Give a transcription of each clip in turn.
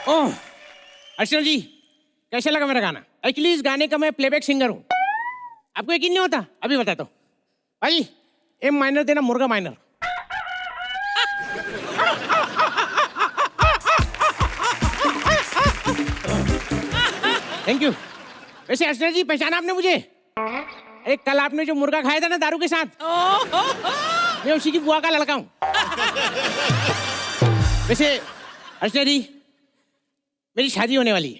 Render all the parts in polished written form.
ओह अर्चना जी, कैसा लगा मेरा गाना? एक्चुअली इस गाने का मैं प्लेबैक सिंगर हूँ। आपको यकीन नहीं होता? अभी बताता हूँ। भाई एम माइनर देना, मुर्गा माइनर। Thank you. वैसे अर्चना जी, पहचाना आपने मुझे? एक कल आपने जो मुर्गा खाया था ना दारू के साथ, मैं उसी की बुआ का लड़का हूँ। वैसे अर्चना जी, मेरी शादी होने वाली है।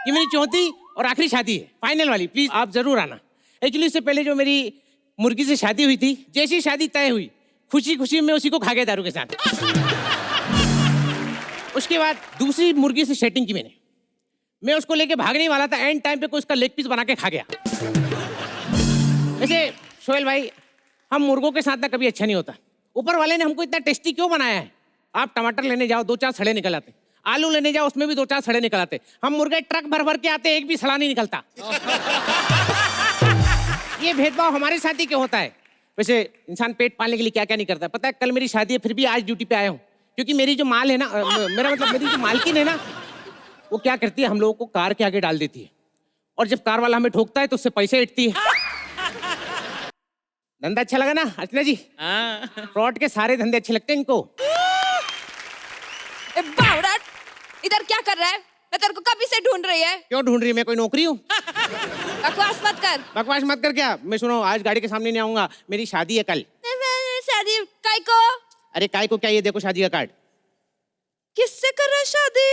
ये मेरी चौथी और आखिरी शादी है, फाइनल वाली। प्लीज आप जरूर आना। एक्चुअली इससे पहले जो मेरी मुर्गी से शादी हुई थी, जैसी शादी तय हुई, खुशी खुशी में उसी को खा गया दारू के साथ। उसके बाद दूसरी मुर्गी से सेटिंग की मैंने। मैं उसको लेके भागने वाला था, एंड टाइम पे कोई उसका लेग पीस बना के खा गया। वैसे सोहेल भाई, हम मुर्गों के साथ ना कभी अच्छा नहीं होता। ऊपर वाले ने हमको इतना टेस्टी क्यों बनाया है? आप टमाटर लेने जाओ, 2-4 सड़े निकल आते। आलू लेने जाओ, उसमें भी 2-4 सड़े निकल आते। हम मुर्गे ट्रक भर भर के आते, एक भी सड़ा नहीं निकलता। ये भेदभाव हमारे साथ ही क्यों होता है? वैसे इंसान पेट पालने के लिए क्या क्या नहीं करता। पता है, कल मेरी शादी है, फिर भी आज ड्यूटी पे आया हूँ, क्योंकि मेरी जो माल है ना, मेरा मतलब मेरी जो मालकिन है ना, वो क्या करती है, हम लोगों को कार के आगे डाल देती है, और जब कार वाला हमें ठोकता है तो उससे पैसे इटती है। धंधा अच्छा लगा ना अर्चना जी? फ्रॉड के सारे धंधे अच्छे लगते हैं इनको। बावड़ट, इधर क्या कर रहा है? मैं तेरे को कभी से ढूंढ रही है। क्यों ढूंढ रही है? मैं कोई नौकरी हूँ? बकवास मत कर। बकवास मत कर क्या? मैं सुनो, आज गाड़ी के सामने नहीं आऊंगा, मेरी शादी है कल। शादी काय को? अरे काय को क्या, ये देखो शादी का कार्ड। किससे कर रहा है शादी?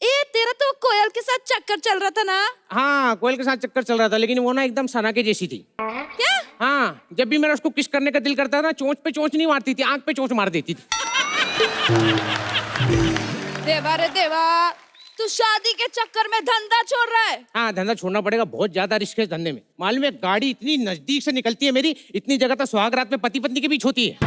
ए, तेरा तो कोयल के साथ चक्कर चल रहा था ना? हाँ, कोयल के साथ चक्कर चल रहा था, लेकिन वो ना एकदम सना के जैसी थी। क्या? हाँ, जब भी मेरा उसको किस करने का दिल करता था ना, चोंच पे चोंच नहीं मारती थी, आंख पे चोंच मार देती थी। देवा रे देवा, तू शादी के चक्कर में धंधा छोड़ रहा है? हाँ, धंधा छोड़ना पड़ेगा, बहुत ज्यादा रिस्क है इस धंधे में। मालूम है, गाड़ी इतनी नजदीक से निकलती है मेरी, इतनी जगह तो सुहाग रात में पति पत्नी के बीच होती है।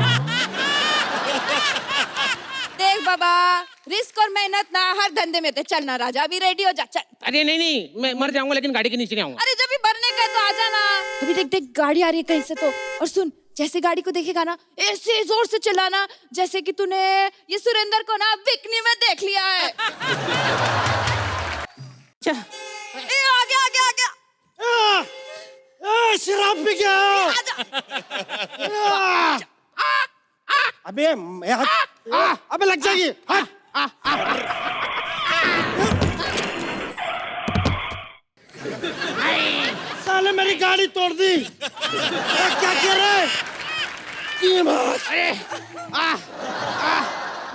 देख बाबा, रिस्क और मेहनत ना हर धंधे में थे। चलना राजा, अभी रेडी हो जा, चल। अरे नहीं नहीं, मैं मर जाऊंगा लेकिन गाड़ी के नीचे नहीं आऊंगा। अरे जब भी भरने का है तो आ जाना। अभी देख देख, गाड़ी आ रही है कहीं से तो। और सुन, जैसे गाड़ी को देखेगा ना, ऐसे जोर से चिल्लाना जैसे कि तूने ये सुरेंद्र को ना बिकनी में देख लिया है। अच्छा, ए, आ गया आ गया आ गया। शराब पी गया। अबे अबे लग जाएगी। साले मेरी गाड़ी तोड़ दी। क्या कर रहा है? अरे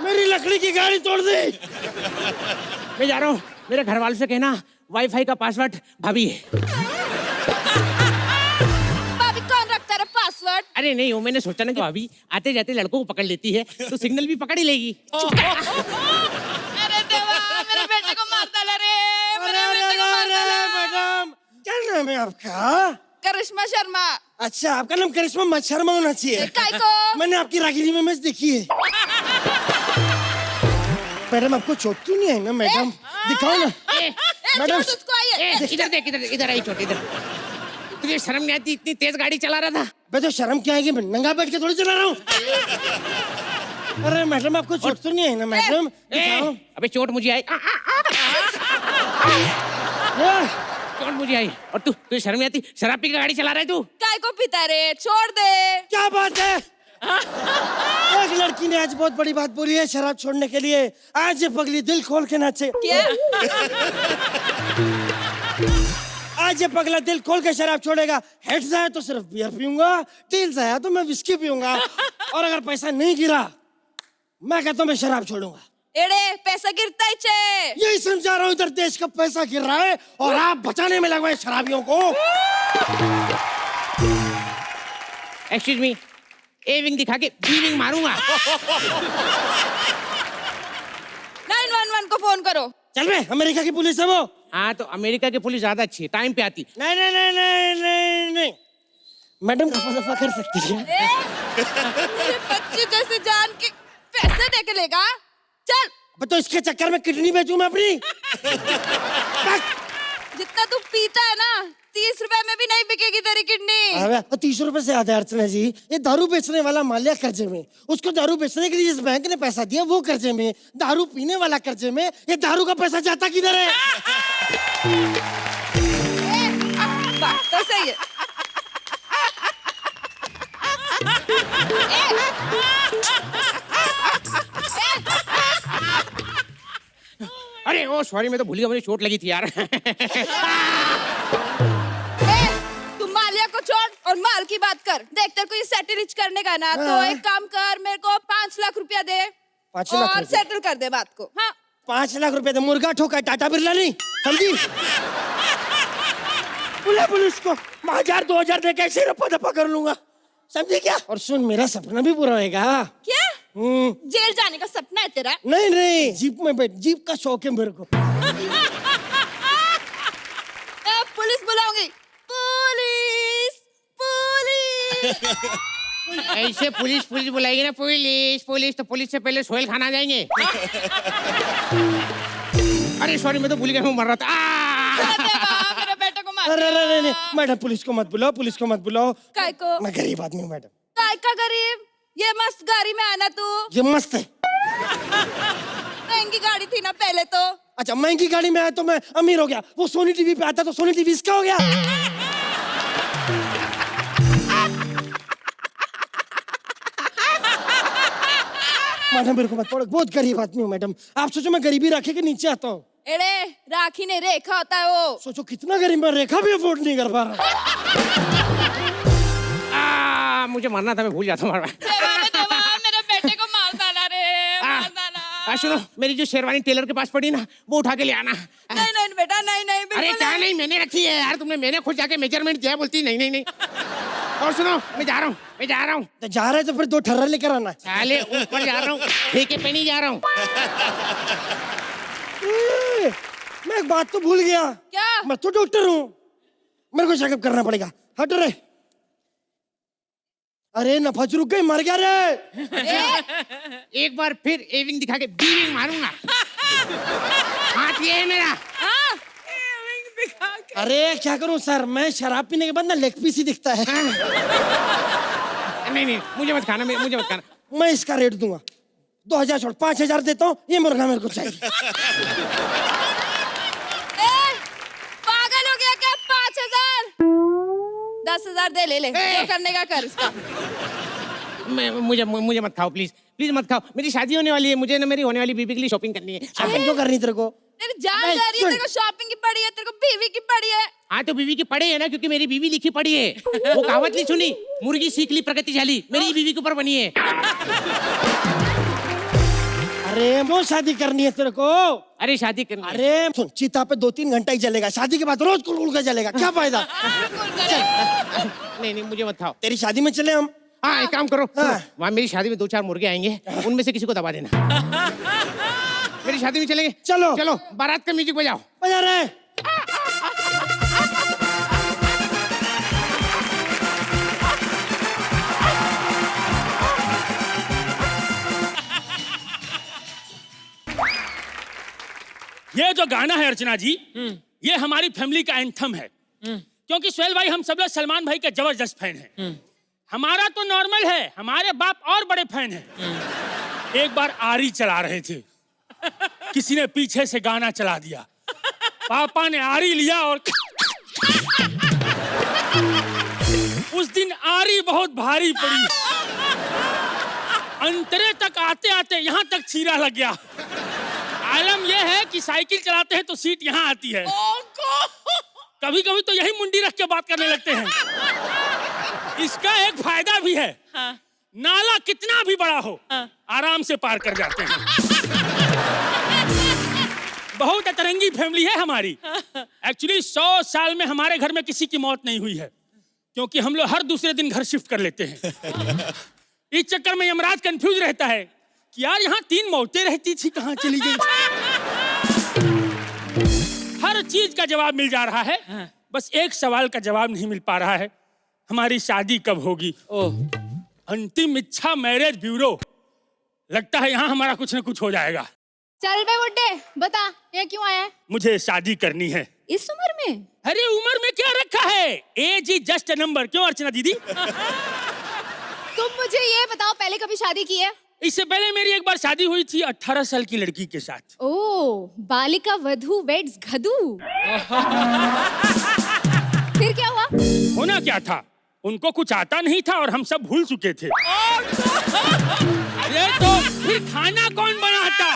मेरी लकड़ी की गाड़ी तोड़ दी। मैं जा रहा हूँ, मेरे घर वालों से कहना वाईफाई का पासवर्ड भाभी है। भाभी कौन रखता है पासवर्ड? अरे नहीं, वो मैंने सोचा ना कि भाभी आते जाते लड़कों को पकड़ लेती है, तो सिग्नल भी पकड़ ही लेगी। अरे देवा, मेरे बेटे को मार डाला रे। मेरे बेटे को मार डाला। मैडम, क्या नाम है आपका? करिश्मा शर्मा। अच्छा, आपका नाम करिश्मा मत शर्मा होना चाहिए। काय को? मैंने आपकी रागिनी में मैच देखी है। मैडम, आपको चोट तो नहीं है ना मैडम? दिखाओ ना मैडम। उसको आइए। इधर देख, इधर आई चोट, इधर। तुझे शर्म नहीं आती? इतनी तेज गाड़ी चला रहा था। मैं तो शर्म क्या आएगी, मैं नंगा बैठ के थोड़ी चला रहा हूँ। अरे मैडम, आपको चोट तो नहीं है ना मैडम? दिखाओ। अबे चोट मुझे आई, चोट मुझे आई। और तुझे शर्म नहीं आती? शराब पी के गाड़ी चला रहा है तू? काय को पीता रे? छोड़ दे। क्या बात है? एक लड़की ने आज बहुत बड़ी बात बोली है शराब छोड़ने के लिए। आज ये पगली दिल खोल के नाचे। क्या? आज ये पगला दिल खोल के शराब छोड़ेगा। हेड्स आया तो सिर्फ बियर पीऊंगा, टेल्स आया तो मैं विस्की पीऊंगा, और अगर पैसा नहीं गिरा, मैं कहता हूँ मैं शराब छोड़ूंगा। एड़े, पैसा गिरता ही चे। यही समझा रहा हूँ, इधर देश का पैसा गिर रहा है और आप बचाने में लगवाए शराबियों को। एक्सक्यूज मी, ए विंग दिखा के बी विंग मारूंगा। 911 को फोन करो। चल बे, अमेरिका की पुलिस है वो। हाँ, तो अमेरिका की पुलिस ज्यादा अच्छी है, टाइम पे आती। नहीं नहीं नहीं नहीं नहीं नहीं, मैडम दफा दफा कर सकती है। बच्चे जैसे जान के पैसे दे के लेगा। चल। तो इसके चक्कर में किडनी बेचूं मैं अपनी? जितना तू पीता है ना, 30 रुपए में भी नहीं बिकेगी तेरी किडनी। अबे 30 रुपए से आता है अर्चना जी। ये दारू बेचने वाला माल्या कर्जे में, उसको दारू बेचने के लिए जिस बैंक ने पैसा दिया वो कर्जे में, दारू पीने वाला कर्जे में। ये दारू का पैसा जाता किधर है? बात तो सही है। अरे ओ सॉरी, मैं तो भूल गया, मुझे चोट लगी थी यार। तुम मालिया को छोड़ और माल की बात कर। देख तेरे को ये सेटल करने का ना, तो एक काम कर, मेरे को 5 लाख रुपया दे 5 लाख और सेटल कर दे बात को। हाँ 5 लाख रुपए दे, मुर्गा ठोका टाटा बिरला नहीं, समझी? बुला पुलिस को, 1000-2000 दे के ऐसे रप्पा दप्पा कर लूंगा, समझी क्या? और सुन, मेरा सपना भी पूरा होएगा। क्या? जेल जाने का सपना है तेरा? नहीं नहीं, जीप में बैठ, जीप का शौक है मेरे को। पुलिस बुलाऊंगी। Police police. ऐसे पुलिस पुलिस बुलाएगी ना, पुलिस पुलिस, तो पुलिस से पहले सोहेल खाना जाएंगे। अरे सॉरी, मैं तो भूल गया, मैं मर रहा था। मेरे बेटे को मार। अरे नहीं, मैडम पुलिस को मत बुलाओ, पुलिस को मत बुलाओ। काय को? मैं गरीब आदमी हूँ मैडम। काय का गरीब? ये मस्त गाड़ी में आना तू। ये मस्त है। महंगी गाड़ी थी ना पहले तो। अच्छा, महंगी गाड़ी में आया तो मैं अमीर हो गया। वो सोनी टीवी पे आता तो सोनी टीवी इसका हो गया। मैडम मेरे को मत पड़ो, बहुत गरीब आदमी हूँ मैडम। आप सोचो मैं गरीबी राखी के नीचे आता हूँ। एड़े राखी ने रेखा होता है वो। सोचो कितना गरीब, मैं रेखा भी अफोर्ड नहीं कर पा रहा। मुझे मरना था, मैं भूल जाता हूँ। मेरे बेटे को मार डाला रे, मार डाला। सुनो, मेरी जो शेरवानी टेलर के पास पड़ी ना, वो उठा के ले आना। नहीं नहीं बेटा, नहीं नहीं बिल्कुल। अरे क्या नहीं, मैंने रखी है यार, तुमने मैंने खुद जाके मेजरमेंट दिया, बोलती नहीं नहीं नहीं। और सुनो, मैं जा रहा हूँ, मैं जा रहा हूँ। तो जा रहे तो फिर 2 ठर्रा लेकर आना। साले ऊपर जा रहा हूँ, ठेके पे नहीं जा रहा हूँ। मैं एक बात तो भूल गया। क्या? मैं तो डॉक्टर हूँ, मेरे को चेकअप करना पड़ेगा। हट रे। अरे नफज रुक गई, मर गया रे। एक बार फिर एविंग दिखा के बीविंग मारूंगा। हाथ ये है मेरा। हाँ? अरे क्या करूं सर, मैं शराब पीने के बाद ना लेग पीस ही दिखता है। नहीं नहीं, मुझे मत खाना, मुझे मत खाना। मैं इसका रेट दूंगा 2000 छोड़, 5000 देता हूँ। ये मुर्गा मेरे को चाहिए। पागल हो गया क्या? 5000 10,000 दे, ले जो करने का कर इसका। मुझे मत खाओ प्लीज, प्लीज मत खाओ। मेरी शादी होने वाली है, मुझे ना मेरी होने वाली बीबी के लिए शॉपिंग करनी है। शॉपिंग क्यों करनी तेरे को? तेरी जान जा रही है, तेरे को शॉपिंग की पड़ी है, तेरे को बीवी की पड़ी है। हाँ तो बीवी की पड़ी है ना, क्योंकि मेरी बीवी लिखी पड़ी है। वो कहावत नहीं सुनी, मुर्गी सीख ली प्रगतिशाली, मेरी बीवी के ऊपर बनी है। अरे वो शादी करनी है तेरे को? अरे शादी करनी है। अरे सुन, चिता पे 2-3 घंटा ही जलेगा, शादी के बाद रोज कुल का जलेगा, क्या फायदा? नहीं नहीं, मुझे मत खाओ। तेरी शादी में चले हम। हाँ एक काम करो, हाँ। वहाँ मेरी शादी में 2-4 मुर्गे आएंगे, उनमें से किसी को दबा देना। मेरी शादी में चलेंगे। चलो चलो, बारात का म्यूजिक बजाओ। बजा रहे। ये जो गाना है अर्चना जी, ये हमारी फैमिली का एंथम है। क्योंकि सोहेल भाई, हम सब लोग सलमान भाई के जबरदस्त फैन हैं। हमारा तो नॉर्मल है, हमारे बाप और बड़े फैन हैं। एक बार आरी चला रहे थे, किसी ने पीछे से गाना चला दिया, पापा ने आरी लिया और उस दिन आरी बहुत भारी पड़ी। अंतरे तक आते आते यहाँ तक चीरा लग गया। आलम यह है कि साइकिल चलाते हैं तो सीट यहाँ आती है, कभी कभी तो यही मुंडी रख के बात करने लगते हैं। इसका एक फायदा भी है, हाँ। नाला कितना भी बड़ा हो, हाँ। आराम से पार कर जाते हैं। बहुत अतरंगी फैमिली है हमारी। एक्चुअली 100 साल में हमारे घर में किसी की मौत नहीं हुई है, क्योंकि हम लोग हर दूसरे दिन घर शिफ्ट कर लेते हैं। इस चक्कर में यमराज कंफ्यूज रहता है कि यार यहाँ 3 मौतें रहती थी, कहाँ चली गई। हर चीज का जवाब मिल जा रहा है, बस एक सवाल का जवाब नहीं मिल पा रहा है, हमारी शादी कब होगी। अंतिम इच्छा मैरिज ब्यूरो, लगता है यहाँ हमारा कुछ न कुछ हो जाएगा। चल बे बुड्ढे, बता ये क्यों आया है? मुझे शादी करनी है। इस उम्र में? अरे उम्र में क्या रखा है, age is just a number. क्यों अर्चना दीदी? तुम मुझे ये बताओ, पहले कभी शादी की है? इससे पहले मेरी एक बार शादी हुई थी 18 साल की लड़की के साथ। ओ, बालिका वधू वेड्स गधू। फिर क्या हुआ? होना क्या था, उनको कुछ आता नहीं था और हम सब भूल चुके थे। अरे तो फिर खाना कौन बनाता,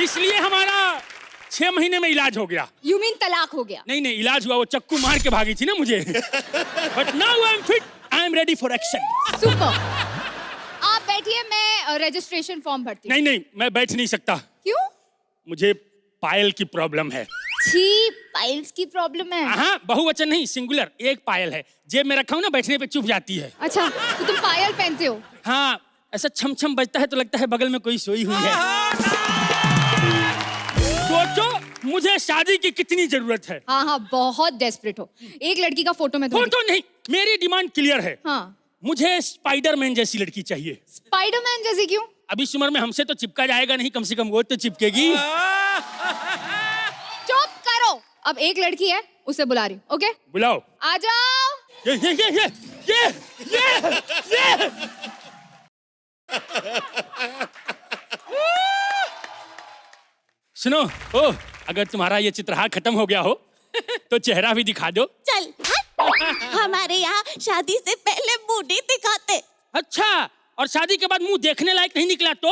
इसलिए हमारा 6 महीने में इलाज हो गया। You mean तलाक हो गया? नहीं इलाज हुआ, वो चक्कू मार के भागी थी ना मुझे। But now I am fit, I am ready for action. Super. आप बैठिए, मैं रजिस्ट्रेशन फॉर्म भरती हूँ। नहीं मैं बैठ नहीं सकता। क्यों? मुझे पायल की प्रॉब्लम है। छी, पाइल्स की प्रॉब्लम है? हाँ, बहुवचन नहीं, सिंगुलर, एक पायल है। जेब में रखा हूँ ना, बैठने पे चुभ जाती है। अच्छा, तो तुम पायल पहनते हो? हाँ, ऐसा छम छम बजता है तो लगता है बगल में कोई सोई हुई है। सोचो मुझे शादी की कितनी जरूरत है। हाँ, बहुत डेस्परेट हो। एक लड़की का फोटो में फोटो नहीं, मेरी डिमांड क्लियर है। हाँ। मुझे स्पाइडरमैन जैसी लड़की चाहिए। स्पाइडरमैन जैसी क्यों? अब इस उम्र में हमसे तो चिपका जाएगा नहीं, कम से कम वो तो चिपकेगी। चुप करो। अब एक लड़की है, उसे बुला रही हूँ। ओके, बुलाओ। आ जाओ। ये सुनो, ओ अगर तुम्हारा ये चित्रहार खत्म हो गया हो तो चेहरा भी दिखा दो। चल हमारे यहाँ शादी से पहले मुंह नहीं दिखाते। अच्छा, और शादी के बाद मुंह देखने लायक नहीं निकला तो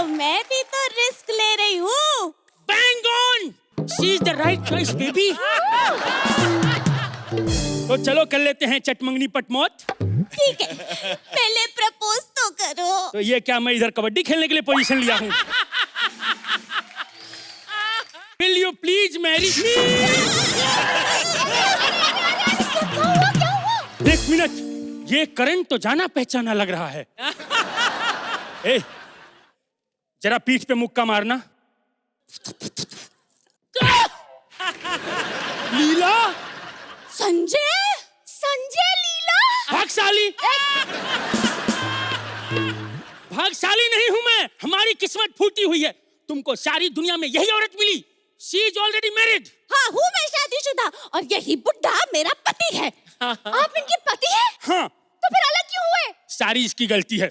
मैं भी तो रिस्क ले रही हूँ। Bang on, she is the right choice baby. तो चलो कर लेते हैं चटमंगनी पटमौत। ठीक है, पहले प्रपोज तो करो। तो ये क्या, मैं इधर कबड्डी खेलने के लिए पोजीशन लिया हूँ? Will you please marry me? एक मिनट, ये करंट तो जाना पहचाना लग रहा है। ए, जरा पीठ पे मुक्का मारना। लीला, संजय, संजय लीला। भागशाली, भागशाली नहीं हूं मैं, हमारी किस्मत फूटी हुई है। तुमको सारी दुनिया में यही औरत मिली। She is already married. हाँ, हूँ मैं शादीशुदा और यही बुड्ढा मेरा पति है। आप इनके पति हैं? हाँ। तो फिर अलग क्यों हुए? सारी इसकी गलती है।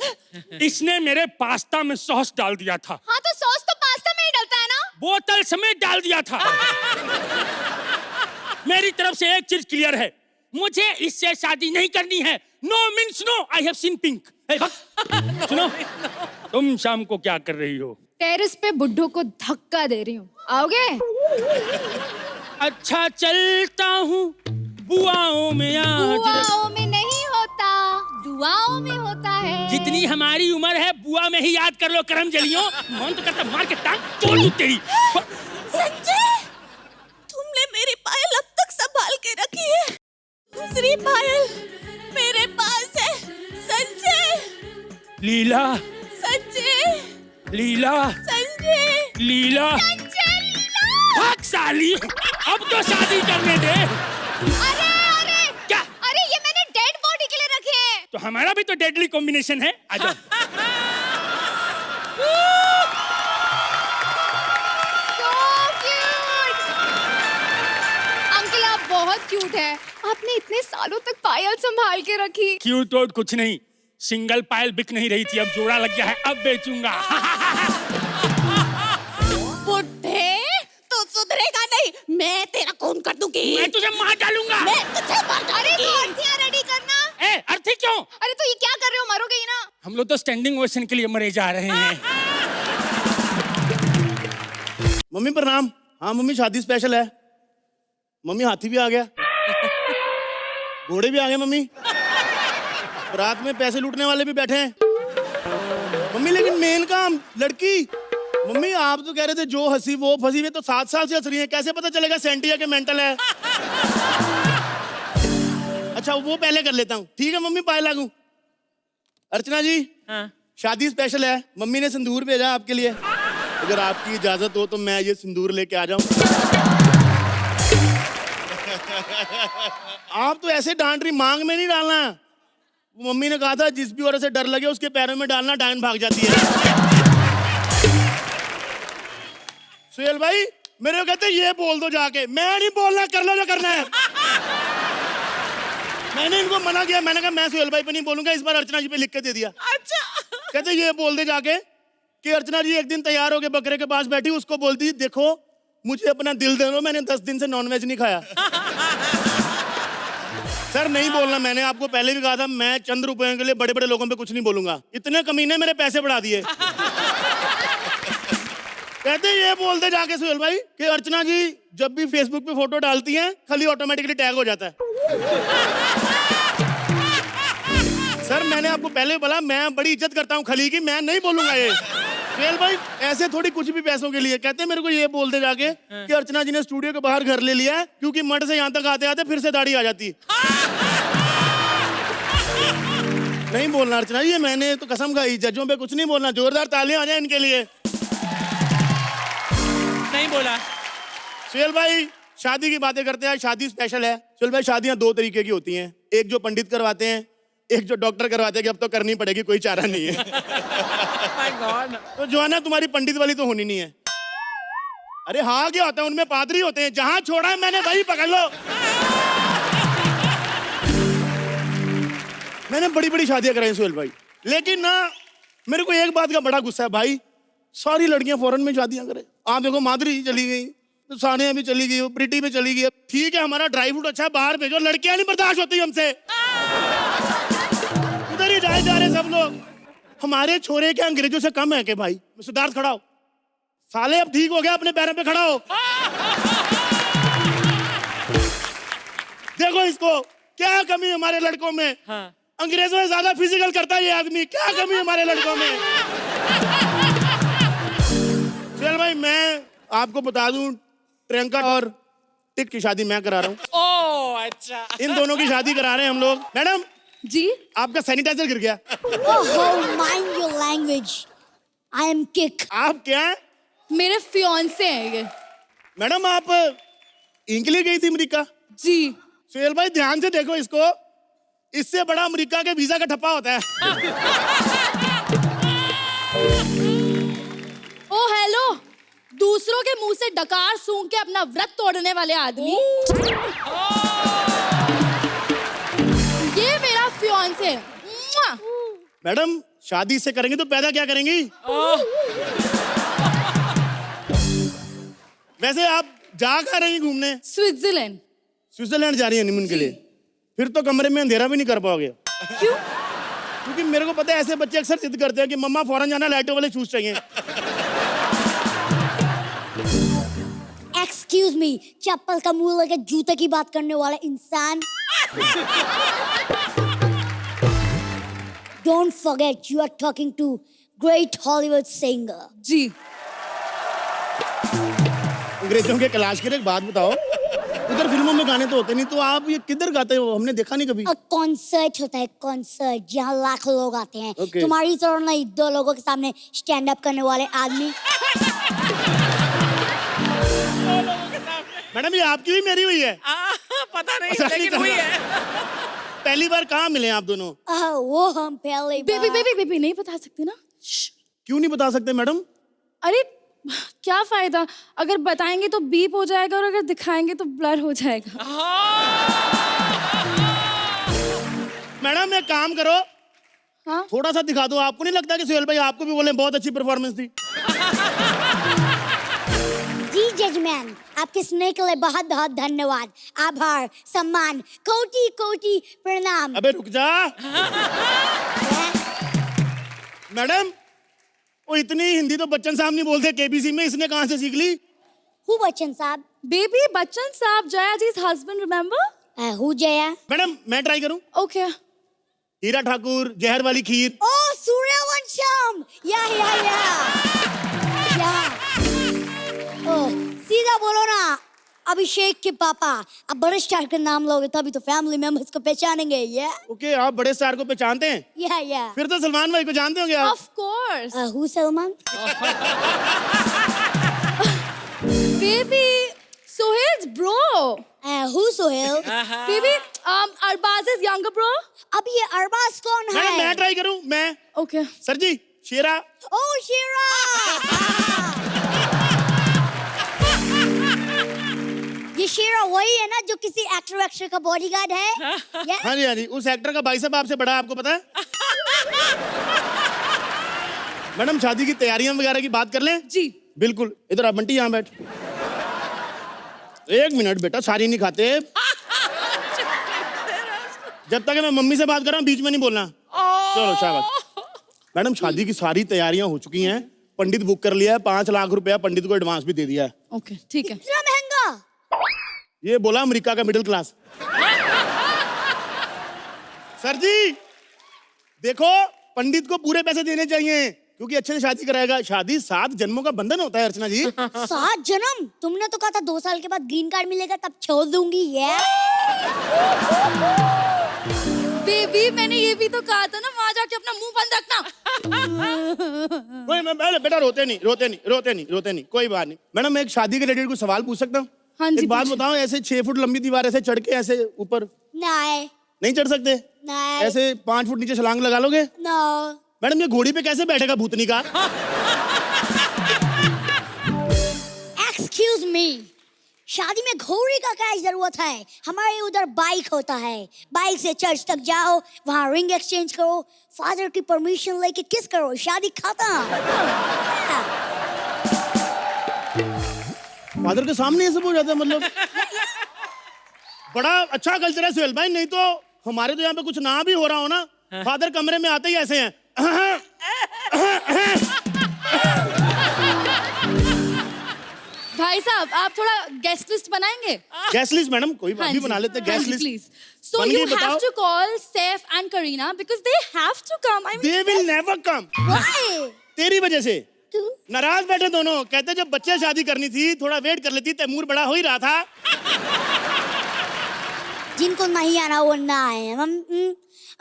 इसने मेरे पास्ता में सॉस डाल दिया था। हाँ, तो सॉस तो पास्ता में ही डलता है ना? बोतल समेत डाल दिया था। मेरी तरफ से एक चीज क्लियर है, मुझे इससे शादी नहीं करनी है। No means no, I have seen Pink. सुनो, तुम शाम को क्या कर रही हो? टेरेस पे बुड्ढों को धक्का दे रही हूँ, आओगे? अच्छा चलता हूँ, बुआओं में आज। बुआओं में नहीं होता, दुआओं में होता है। जितनी हमारी उम्र है, बुआ में ही याद कर लो करम जलियों। मन तो करता मार के टांग तोड़ दूं तेरी। संजय, तुमने मेरी पायल अब तक संभाल के रखी है, दूसरी पायल मेरे पास है। संजय, लीला, संजय, लीला, संजय, लीला, संजय, लीला। भाग साली, अब तो शादी करने दे। अरे क्या? अरे, ये मैंने डेड बॉडी के लिए रखे हैं। तो हमारा भी तो डेडली कॉम्बिनेशन है। आ जाओ। So cute! अंकल, आप बहुत क्यूट है। आपने इतने सालों तक पायल संभाल के रखी। क्यों तो कुछ नहीं, सिंगल पायल बिक नहीं रही थी, अब जोड़ा लग गया है, अब बेचूंगा। बुड्ढे, तू सुधरेगा नहीं, मैं तेरा खून कर दूंगी। मैं तुझे मार डालूंगा। मैं तुझे मार अरे, तो डालूंगी। अर्थियां रेडी करना। ए, अर्थी क्यों? अरे, तो ये क्या कर रहे हो, मरोगे ही ना। हम लोग तो स्टैंडिंग ओवेशन के लिए मरे जा रहे हैं। मम्मी प्रणाम। हाँ मम्मी, शादी स्पेशल है। मम्मी हाथी भी आ गया, घोड़े भी आ गए मम्मी, रात में पैसे लूटने वाले भी बैठे हैं मम्मी। लेकिन मेन काम लड़की। मम्मी आप तो कह रहे थे जो हंसी वो फंसी, हुई तो 7 साल से हंस रही है, कैसे पता चलेगा सेंटिया के मेंटल है? अच्छा वो पहले कर लेता हूँ। ठीक है मम्मी, पाए लागू। अर्चना जी, हाँ। शादी स्पेशल है, मम्मी ने सिंदूर भेजा आपके लिए। अगर आपकी इजाजत हो तो मैं ये सिंदूर लेके आ जाऊं। आप तो ऐसे डांट रही, मांग में नहीं डालना। मम्मी ने कहा था जिस भी औरत से डर लगे उसके पैरों में डालना, डायन भाग जाती है। सुहेल भाई मेरे को कहते ये बोल दो जाके, मैं नहीं बोलना, कर लो जो करना है। मैंने इनको मना किया, मैंने कहा मैं सुहेल भाई पे नहीं बोलूंगा, इस बार अर्चना जी पे लिख के दे दिया। अच्छा कहते ये बोल दे जाके कि अर्चना जी एक दिन तैयार होके बकरे के पास बैठी, उसको बोलती देखो मुझे अपना दिल दे दो, मैंने 10 दिन से नॉनवेज नहीं खाया। सर नहीं बोलना, मैंने आपको पहले भी कहा था मैं चंद रुपयों के लिए बड़े बड़े लोगों पे कुछ नहीं बोलूंगा। इतने कमीने मेरे पैसे बढ़ा दिए। कहते ये बोलते जाके सुहेल भाई कि अर्चना जी जब भी फेसबुक पे फोटो डालती हैं खाली ऑटोमेटिकली टैग हो जाता है। सर मैंने आपको पहले बोला मैं बड़ी इज्जत करता हूँ खली की, मैं नहीं बोलूंगा ये। सुहेल भाई ऐसे थोड़ी कुछ भी पैसों के लिए। कहते मेरे को ये बोलते जाके कि अर्चना जी ने स्टूडियो के बाहर घर ले लिया है क्योंकि मठ से यहाँ तक आते आते फिर से दाढ़ी आ जाती है। नहीं बोलना अर्चना जी, मैंने तो कसम खाई, जजों पे कुछ नहीं बोलना। जोरदार तालियां आ जाए इनके लिए। नहीं बोला। सुहेल भाई शादी की बातें करते हैं, शादी स्पेशल है। सुहेल भाई शादियां 2 तरीके की होती हैं, एक जो पंडित करवाते हैं, एक जो डॉक्टर करवाते हैं कि अब तो करनी पड़ेगी, कोई चारा नहीं है। तो जो है ना तुम्हारी पंडित वाली तो होनी नहीं है। अरे हाँ क्या होता है, उनमें पादरी होते हैं, जहां छोड़ा है मैंने वही पकड़ लो। मैंने बड़ी बड़ी शादियां कराई सुहेल भाई, लेकिन ना मेरे को एक बात का बड़ा गुस्सा है भाई, सारी लड़कियां फॉरेन में शादियां करें। आप देखो माधुरी चली गई, तो सानिया भी चली गई, प्रीति भी चली गई। ठीक है हमारा ड्राई फ्रूट अच्छा है, बाहर भेजो, लड़कियां नहीं बर्दाश्त होती हमसे। उधर ही जाए जा रहे सब लोग। हमारे छोरे क्या अंग्रेजों से कम है कि भाई? सिद्धार्थ खड़ा हो साले, अब ठीक हो गया, अपने पैरों पे खड़ा हो। देखो इसको, क्या कमी हमारे लड़कों में। हाँ। अंग्रेजों से ज्यादा फिजिकल करता है ये आदमी, क्या कमी हमारे लड़कों में। चल भाई मैं आपको बता दूं, प्रियंका और टिक की शादी मैं करा रहा हूँ। ओह अच्छा। इन दोनों की शादी करा रहे हैं हम लोग। मैडम जी आपका सैनिटाइजर गिर गया। Oh, mind your language. I am kick. आप क्या है? मेरे फियांसे हैं ये। मैडम आप इंग्लैंड गई थी अमेरिका? जी सुहेल भाई ध्यान से देखो इसको, इससे बड़ा अमेरिका के वीजा का ठप्पा होता है। ओ हेलो, दूसरों के मुंह से डकार सूंघ के अपना व्रत तोड़ने वाले आदमी। ये मेरा फियांसे। मैडम शादी से करेंगे तो पैदा क्या करेंगी? वैसे आप जा कहाँ रही घूमने? स्विट्जरलैंड। स्विट्जरलैंड जा रही है हनीमून के लिए? फिर तो कमरे में अंधेरा भी नहीं कर पाओगे। क्यों? क्योंकि मेरे को पता है ऐसे बच्चे अक्सर जिद करते हैं कि मम्मा फौरन जाना, लाइटों वाले शूज चाहिए। Excuse me, चप्पल का मुंह लगे जूते की बात करने वाला इंसान। Don't forget you are talking to great Hollywood singer. जी अंग्रेजों के कैलाश खेर एक बात बताओ, उधर फिल्मों में गाने तो होते नहीं, तो आप ये किधर गाते हो? हमने देखा नहीं कभी। कॉन्सर्ट होता है, कॉन्सर्ट जहाँ लाखों लोग आते हैं। Okay. तुम्हारी तरह नहीं, 2 लोगों के सामने स्टैंड अप करने वाले आदमी। मैडम ये आपकी हुई मेरी हुई है? पता नहीं अच्छा, लेकिन नहीं हुई है। पहली बार कहाँ मिले आप दोनों? वो हम पहले बेबी बेबी बेबी नहीं बता सकते ना। क्यों नहीं बता सकते मैडम? अरे क्या फायदा, अगर बताएंगे तो बीप हो जाएगा और अगर दिखाएंगे तो ब्लर हो जाएगा। मैडम एक काम करो, हाँ थोड़ा सा दिखा दो। आपको नहीं लगता कि सुहेल भाई आपको भी बोले बहुत अच्छी परफॉर्मेंस थी? जी जजमैन, आपके स्नेह के लिए बहुत बहुत धन्यवाद, आभार, सम्मान, कोटि कोटि प्रणाम। अबे रुक जा। मैडम वो इतनी हिंदी तो बच्चन साहब नहीं बोलते केबीसी में, इसने कहाँ से सीख ली? हु बच्चन साहब? बेबी बच्चन साहब, जया जी's husband, remember? Who Jaya? Madam मैं ट्राई करूं? Okay. हीरा ठाकुर, जहर वाली खीर। ओ सूर्यवंशम, या ओ सीधा बोलो ना, अभिषेक के पापा। अब बड़े स्टार का नाम लोगे तभी तो फैमिली मेंबर्स को पहचानेंगे। या ओके आप बड़े स्टार को पहचानते हैं? या फिर तो सलमान भाई को जानते होंगे आप। Of course. Who Salman? Baby Sohail's bro. Who's Sohail? Baby, Arbaz's younger bro. अब ये अरबाज कौन मैडम मैं है? ट्राई करूं मैं Okay. सर जी शेरा Oh, Shira! ये शेरा वही है ना जो किसी एक्टर का बॉडीगार्ड है? Yeah? हाँ जी उस एक्टर का बाइसेप आपसे बड़ा है, आपको पता है? मैडम शादी की तैयारियां वगैरह की बात कर लें? जी। बिल्कुल, इधर आप बंटी यहाँ बैठ। 1 मिनट बेटा, सारी नहीं खाते। जब तक मैं मम्मी से बात कर रहा हूँ बीच में नहीं बोलना। चलो शाबाश। मैडम शादी की सारी तैयारियां हो चुकी हैं, पंडित बुक कर लिया है, 5 लाख रुपया पंडित को एडवांस भी दे दिया है। Okay, ठीक है। इतना महंगा? ये बोला अमेरिका का मिडिल क्लास। सर जी देखो, पंडित को पूरे पैसे देने चाहिए क्योंकि अच्छे से शादी कराएगा। शादी 7 जन्मों का बंधन होता है अर्चना जी। 7 जन्म? तुमने तो कहा था 2 साल के बाद ग्रीन कार्ड मिलेगा तब छोड़ दूंगी। ये बेबी, मैंने ये भी तो कहा था ना, वहां जाके अपना मुंह बंद रखना। कोई बेटा रोते नहीं, कोई बात नहीं। मैडम मैं एक शादी के रिलेटेड कुछ सवाल पूछ सकता हूँ? हाँ जी, एक बात पूछिए। बताओ, ऐसे 6 फुट लंबी दीवार ऐसे चढ़ के ऐसे ऊपर नहीं चढ़ सकते? नहीं। ऐसे 5 फुट नीचे छलांग लगा लोगे? नो। मैडम ये घोड़ी पे कैसे बैठेगा भूतनी का? एक्सक्यूज मी, शादी में घोड़ी का क्या जरूरत है? हमारे उधर बाइक होता है, बाइक से चर्च तक जाओ, वहाँ रिंग एक्सचेंज करो, फादर की परमिशन लेके किस करो, शादी खत्म। फादर के सामने ये सब हो जाता है? मतलब बड़ा अच्छा कल्चर है सुहेल भाई, नहीं तो हमारे तो यहाँ पे कुछ ना भी हो रहा हो ना, फादर कमरे में आते ही ऐसे हैं। भाई साहब, आप थोड़ा गेस्ट लिस्ट बनाएंगे? गेस्ट लिस्ट मैडम कोई बात भी बना लेते हैं गेस्ट लिस्ट। प्लीज। So बन you गई, बताओ। have to call Saif and Karina because they have to come. I mean, they will never come. Why? तेरी वजह से तू? नाराज बैठे दोनों, कहते जब बच्चे शादी करनी थी थोड़ा वेट कर लेती, तैमूर बड़ा हो ही रहा था। जिनको नहीं आना वो ना आए,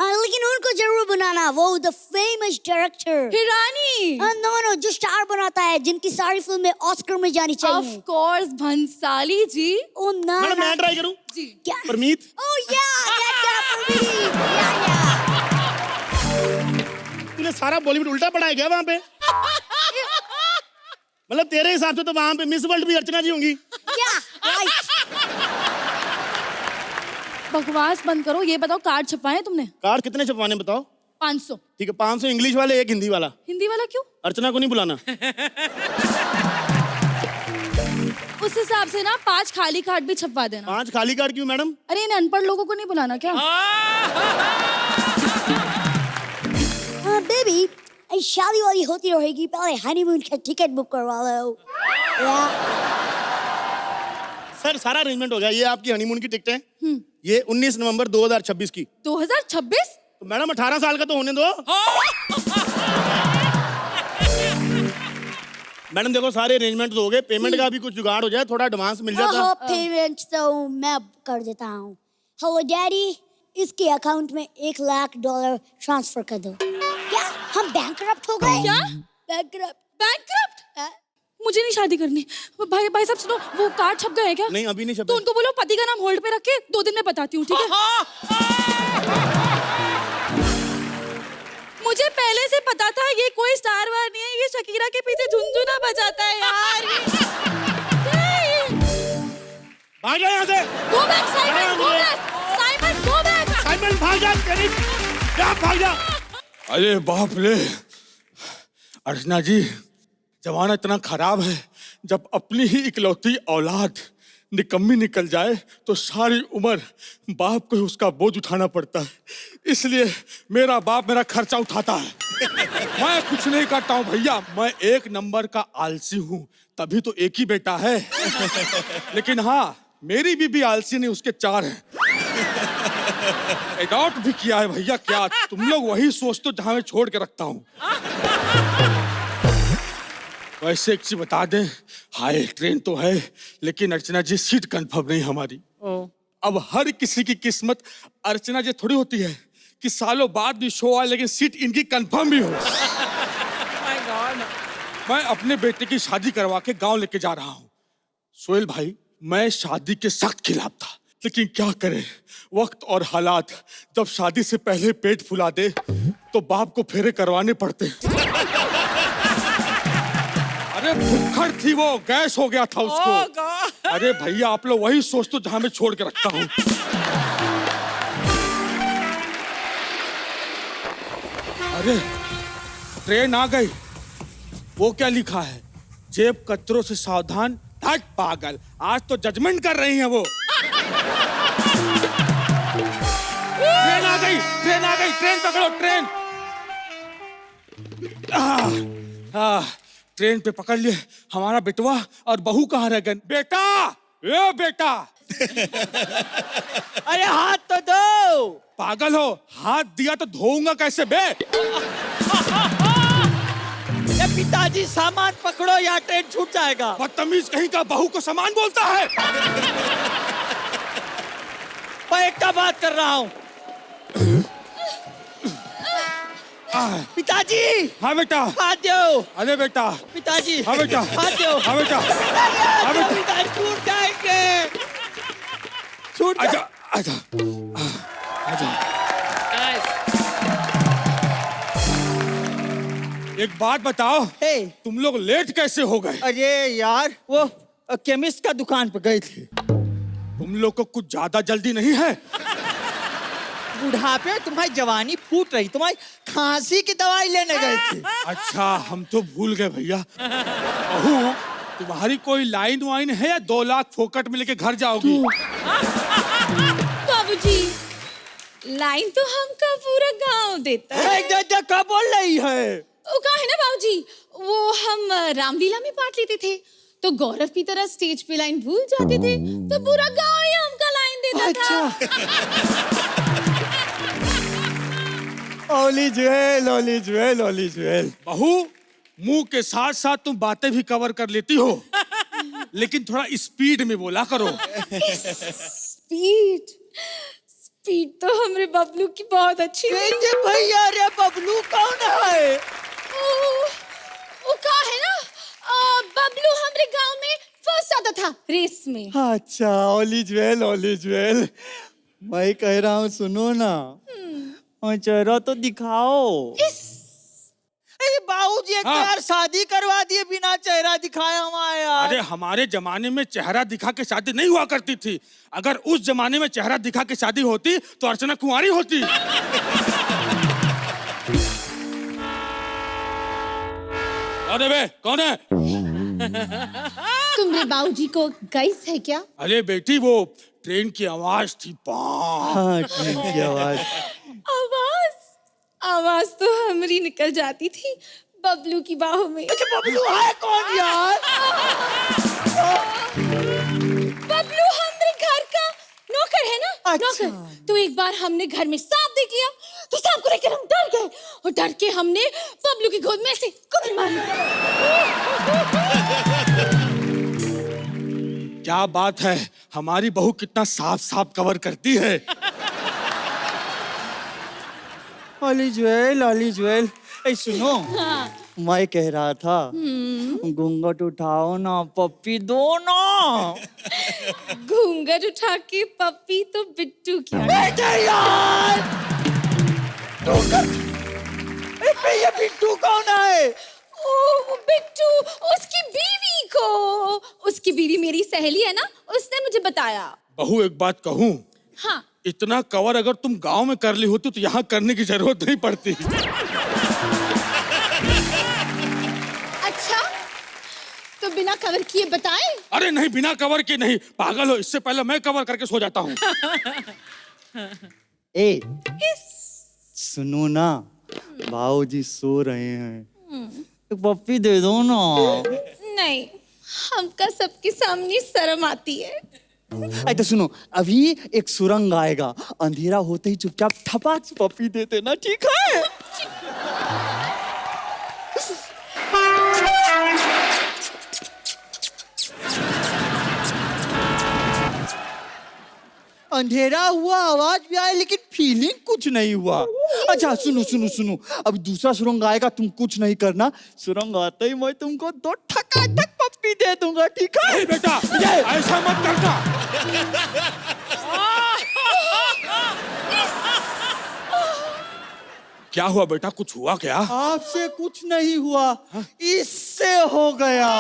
लेकिन उनको जरूर बनाना, वो the famous director Hirani. No जो स्टार बनाता है, जिनकी सारी फिल्में ऑस्कर में जानी चाहिए। Of course, भंसाली जी। ओ ना मैडम मैं ट्राई करूं? जी। क्या? Parmeet. Oh yeah, that guy Parmeet. Yeah. तूने सारा बॉलीवुड उल्टा पढ़ाया गया वहां पे? मतलब तेरे हिसाब से तो वहां पे मिस वर्ल्ड भी अर्चना जी होंगी। Yeah, right. बकवास बंद करो, ये बताओ कार्ड छपवाए तुमने? कार्ड कितने छपवाने बताओ? 500। ठीक है, 500 इंग्लिश वाले, 1 हिंदी वाला। हिंदी वाला क्यों? अर्चना को नहीं बुलाना। उस हिसाब से ना 5 खाली कार्ड भी छपवा देना। 5 खाली कार्ड क्यों मैडम? अरे इन अनपढ़ लोगों को नहीं बुलाना क्या? बेबी, शादी वाली होती रहेगी, पहले हनीमून का टिकट बुक करवा लो। सर सारा अरेंजमेंट हो गया, ये आपकी हनीमून की टिकट है। ये 19 नवंबर 2026 की। 2026? तो मैडम 18 साल का तो होने दो। मैडम देखो सारे अरेंजमेंट तो हो गए, पेमेंट का भी कुछ जुगाड़ हो जाए, थोड़ा एडवांस मिल जाता। पेमेंट तो मैं कर देता हूँ। हेलो डैडी, इसके अकाउंट में $1 लाख ट्रांसफर कर दो। क्या हम बैंकरप्ट हो गए? क्या? बैंकरप्ट? मुझे नहीं शादी करनी। भाई साहब सुनो, वो कार्ड छप गए हैं क्या? नहीं अभी नहीं छपे। तो उनको बोलो पति का नाम होल्ड पे रख के 2 दिन में बताती हूँ, ठीक है? मुझे पहले से पता था ये कोई स्टार वार नहीं है, ये शकीरा के पीछे झुनझुना बजाता है यार। भाग जा यहाँ से। Go back, Simon, go back. Simon, go back. Simon भाग जा, तेरी जा भाग जा। अरे बाप रे अर्चना जी, जमाना इतना खराब है, जब अपनी ही इकलौती औलाद निकम्मी निकल जाए तो सारी उम्र बाप को ही उसका बोझ उठाना पड़ता है। इसलिए मेरा बाप मेरा खर्चा उठाता है। मैं कुछ नहीं करता हूँ भैया, मैं 1 नंबर का आलसी हूँ, तभी तो एक ही बेटा है। लेकिन हाँ, मेरी बीबी आलसी नहीं, उसके 4 हैं। एडॉप्ट भी किया है भैया। क्या तुम लोग वही सोचते हो जहां मैं छोड़ के रखता हूँ? वैसे एक चीज बता दें, हाय ट्रेन तो है लेकिन अर्चना जी सीट कंफर्म नहीं हमारी। अब हर किसी की किस्मत अर्चना जी थोड़ी होती है कि सालों बाद भी शो आए लेकिन सीट इनकी कंफर्म भी हो। मैं अपने बेटे की शादी करवा के गांव लेके जा रहा हूँ। सोहेल भाई मैं शादी के सख्त खिलाफ था, लेकिन क्या करें, वक्त और हालात जब शादी से पहले पेट फुला दे तो बाप को फेरे करवाने पड़ते। अरे भुक्खड़ थी वो, गैस हो गया था उसको। अरे भैया आप लोग वही सोच तो जहां मैं छोड़ के रखता हूँ। अरे ट्रेन आ गई। वो क्या लिखा है? जेब कचरों से सावधान, हट पागल। आज तो जजमेंट कर रही है वो। ट्रेन आ गई, ट्रेन आ गई, ट्रेन पकड़ो, ट्रेन। ट्रेन पे पकड़ लिए हमारा बेटवा और बहू कहाँ रह गए? बेटा, ए बेटा। अरे हाथ तो दो। पागल हो, हाथ दिया तो धोऊंगा कैसे बे? ये पिताजी सामान पकड़ो या ट्रेन छूट जाएगा। बदतमीज कहीं का, बहू को सामान बोलता है। मैं एक का बात कर रहा हूँ। पिताजी। हाँ बेटा। हाथ दो। अरे बेटा। पिताजी। हाँ बेटा। हाथ दो। हाँ बेटा। हाँ बेटा। पिताजी छूट जाएंगे। छूट आजा, आजा, आजा। एक बात बताओ, हे। तुम लोग लेट कैसे हो गए? अरे यार, वो केमिस्ट का दुकान पे गए थे। तुम लोग को कुछ ज्यादा जल्दी नहीं है? बुढ़ापे तुम्हारी जवानी फूट रही, तुम्हारी खांसी की दवाई लेने गए थे। अच्छा, हम तो भूल गए भैया। बहू, तुम्हारी कोई लाइन वाइन है या 2 लाख फोकट में लेके घर जाओगी? बाबूजी, लाइन तो हमका पूरा गांव देता है। क्या बोल रही है? वो कहा है ना बाबूजी, वो हम रामलीला में पार्ट लेते थे तो गौरव की तरह स्टेज पे लाइन भूल जाते थे तो पूरा गांव ही हमका लाइन देता था। ओली ज्वेल, ओली ज्वेल, ओली ज्वेल। बहू, मुंह के साथ साथ तुम बातें भी कवर कर लेती हो, लेकिन थोड़ा स्पीड में बोला करो। स्पीड स्पीड तो हमरे बबलू की बहुत अच्छी है। भैया, रे बबलू कौन है? वो कहा है ना, बबलू हमरे गांव में फर्स्ट आता था रेस में। अच्छा, ओली ज्वेल, ओली ज्वेल। मैं कह रहा हूँ, सुनो ना, चेहरा तो दिखाओ। अरे बाबूजी, एक बार शादी करवा दिए बिना चेहरा दिखाए हमारे यार। अरे हमारे जमाने में चेहरा दिखा के शादी नहीं हुआ करती थी। अगर उस जमाने में चेहरा दिखा के शादी होती तो अर्चना कुंवारी होती। अरे बे, कौन है? तुम्हारे बाबूजी को गैस है क्या? अरे बेटी, वो ट्रेन की आवाज थी। हाँ, ट्रेन की आवाज। आवाज आवाज तो हमारी निकल जाती थी बबलू की बाहों में। बबलू है कौन यार? बबलू हमारे घर का नौकर है ना। अच्छा। नौकर। तो एक बार हमने घर में सांप देख लिया तो सांप को लेकर हम डर गए और डर के हमने बबलू की गोद में से कुछ मार क्या बात है, हमारी बहू कितना साफ साफ कवर करती है। ओली ज्वेल, ओली ज्वेल। ए सुनो, मैं कह रहा था, घूंघट उठाओ ना, पप्पी दो ना। घूंघट उठा के पप्पी तो बिट्टू की। यार, ये बिट्टू कौन है? ओ बिट्टू, उसकी बीवी को। उसकी बीवी मेरी सहेली है ना, उसने मुझे बताया। बहू, एक बात कहूँ? हाँ। इतना कवर अगर तुम गांव में कर ली होती तो यहाँ करने की जरूरत नहीं पड़ती। अच्छा, तो बिना कवर किए बताए? अरे नहीं, बिना कवर के नहीं, पागल हो। इससे पहले मैं कवर करके सो जाता हूँ। ए, सुनो ना, भाऊजी सो रहे हैं, तो पप्पी दे दो ना। नहीं, हमका सबके सामने शर्म आती है। तो सुनो, अभी एक सुरंग आएगा, अंधेरा होते ही चुपचाप ठपाक से पप्पी दे देना, ठीक है? अंधेरा हुआ, आवाज भी आई, लेकिन फीलिंग कुछ नहीं हुआ। अच्छा सुनो सुनो सुनो, अब दूसरा सुरंग आएगा, तुम कुछ नहीं करना। सुरंग आते ही मैं तुमको 2 ठकाठक पप्पी दे दूंगा, ठीक है? नहीं बेटा, ऐसा मत करना। क्या हुआ बेटा, कुछ हुआ क्या? आपसे कुछ नहीं हुआ, इससे हो गया।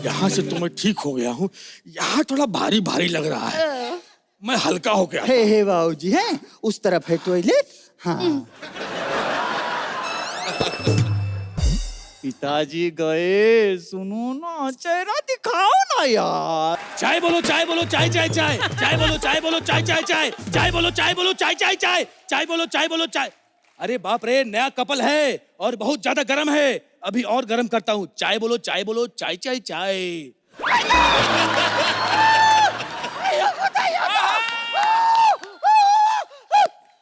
यहाँ से तो मैं ठीक हो गया हूँ, यहाँ थोड़ा भारी भारी लग रहा है, मैं हल्का हो गया। हे बाबूजी, हैं उस तरफ है टॉयलेट। हाँ पिताजी गए, सुनो ना, चेहरा दिखाओ ना यार। चाय बोलो चाय बोलो चाय चाय चाय, चाय बोलो चाय बोलो चाय चाय चाय, चाय बोलो चाय बोलो चाय चाय चाय, चाय बोलो चाय बोलो चाय। अरे बाप रे, नया कपल है और बहुत ज्यादा गर्म है, अभी और गर्म करता हूँ। चाय बोलो चाय चाय चाय चाय।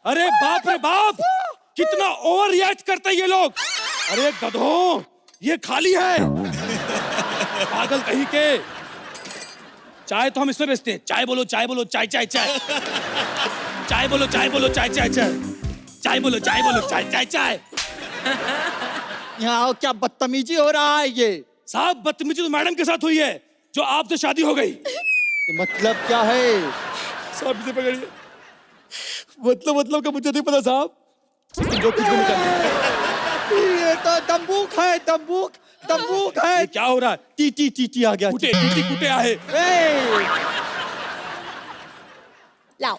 अरे बाप रे बाप, कितना ओवर रिएक्ट करते हैं ये लोग। अरे गधों, ये खाली है, पागल कहीं के। चाय तो हम इसमें बेचते हैं। चाय बोलो चाय चाय चाय चाय, चाय बोलो चाय चाय चाय चाय, चाय बोलो चाय चाय चाय। यहाँ क्या बदतमीजी हो रहा है ये? साहब बदतमीजी तो मैडम के साथ हुई है, जो आपसे शादी हो गई। मतलब क्या है? साहब इसे पकड़िए। मतलब का मुझे नहीं पता साहब, जो कुछ भी निकल। ये तो तंबूक है, तंबूक है। ये क्या हो रहा है? टी आ गया। टीटी कुटे आहे। लाओ,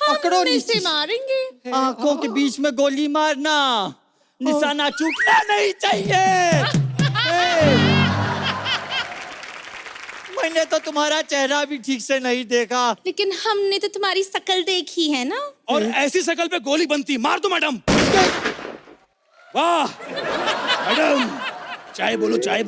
पकड़ो इसे मारेंगे। आंखों के बीच में गोली मारना, निशाना चूकना नहीं चाहिए। मैंने तो तुम्हारा चेहरा भी ठीक से नहीं देखा। लेकिन हमने तो तुम्हारी शक्ल देखी है ना। और ऐसी शक्ल पे गोली बनती, मार दो मैडम। वाह मैडम, चाय बोलो चाय।